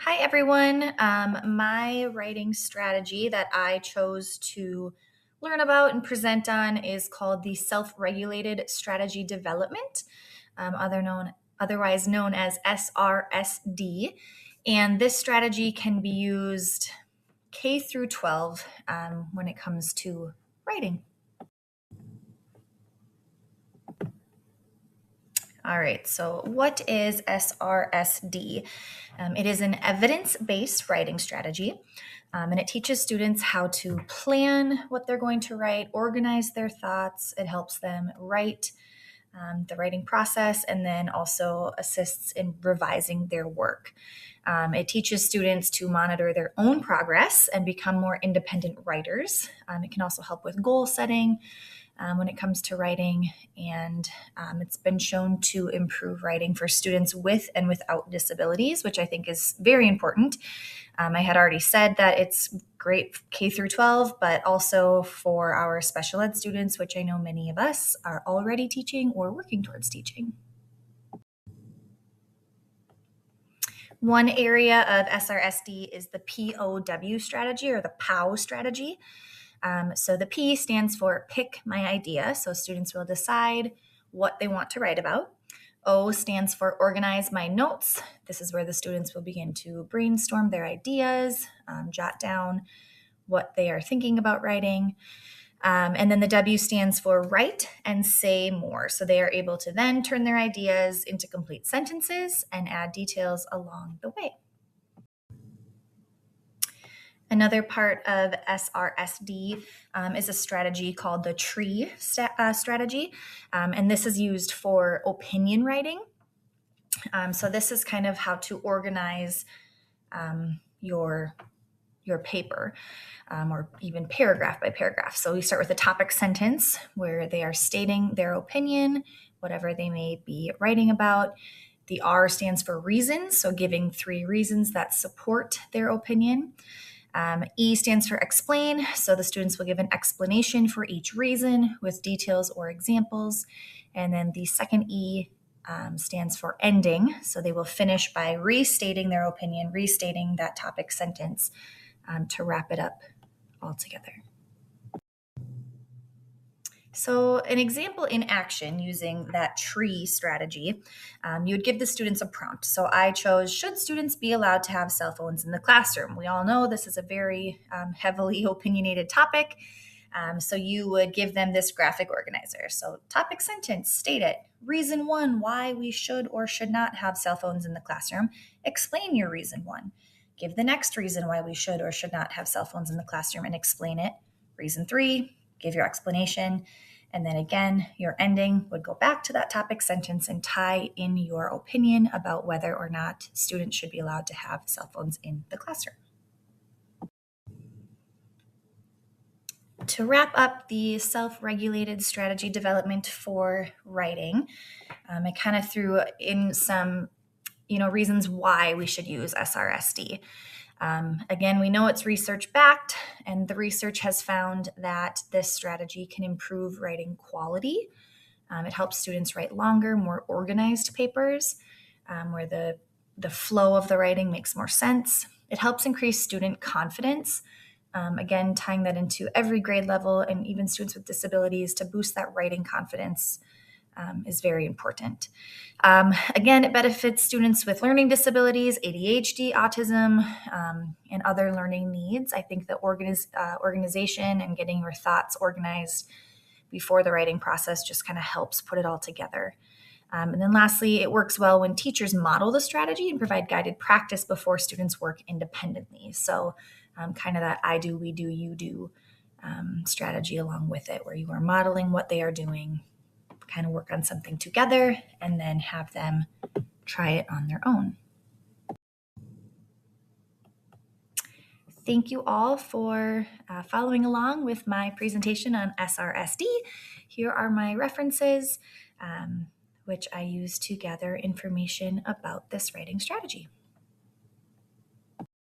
Hi, everyone. My writing strategy that I chose to learn about and present on is called the Self-Regulated Strategy Development, otherwise known as SRSD. And this strategy can be used K through 12 when it comes to writing. All right, so what is SRSD? It is an evidence based writing strategy, and it teaches students how to plan what they're going to write, organize their thoughts. It helps them write the writing process, and then also assists in revising their work. It teaches students to monitor their own progress and become more independent writers. It can also help with goal setting when it comes to writing, and it's been shown to improve writing for students with and without disabilities, which I think is very important. I had already said that it's great K through 12, but also for our special ed students, which I know many of us are already teaching or working towards teaching. One area of SRSD is the POW strategy or the POW strategy. So the P stands for pick my idea. So students will decide what they want to write about. O stands for organize my notes. This is where the students will begin to brainstorm their ideas, jot down what they are thinking about writing. And then the W stands for write and say more. So they are able to then turn their ideas into complete sentences and add details along the way. Another part of SRSD is a strategy called the tree strategy, and this is used for opinion writing. So this is kind of how to organize your paper, or even paragraph by paragraph. So we start with a topic sentence where they are stating their opinion, whatever they may be writing about. The R stands for reasons, so giving 3 reasons that support their opinion. E stands for explain, so the students will give an explanation for each reason with details or examples. And then the second E stands for ending, so they will finish by restating their opinion, restating that topic sentence to wrap it up all together. So an example in action using that tree strategy, you would give the students a prompt. So I chose, should students be allowed to have cell phones in the classroom? We all know this is a very heavily opinionated topic. So you would give them this graphic organizer. So topic sentence, state it. Reason 1, why we should or should not have cell phones in the classroom. Explain your reason 1. Give the next reason why we should or should not have cell phones in the classroom and explain it. Reason 3, give your explanation. And then again, your ending would go back to that topic sentence and tie in your opinion about whether or not students should be allowed to have cell phones in the classroom. To wrap up the self-regulated strategy development for writing, I kind of threw in some reasons why we should use SRSD. Again, we know it's research backed, and the research has found that this strategy can improve writing quality. It helps students write longer, more organized papers, where the flow of the writing makes more sense. It helps increase student confidence. Again, tying that into every grade level and even students with disabilities to boost that writing confidence is very important. Again, it benefits students with learning disabilities, ADHD, autism, and other learning needs. I think the organization and getting your thoughts organized before the writing process just kind of helps put it all together. And then lastly, it works well when teachers model the strategy and provide guided practice before students work independently. So kind of that I do, we do, you do strategy along with it, where you are modeling what they are doing, kind of work on something together, and then have them try it on their own. Thank you all for following along with my presentation on SRSD. Here are my references, which I use to gather information about this writing strategy.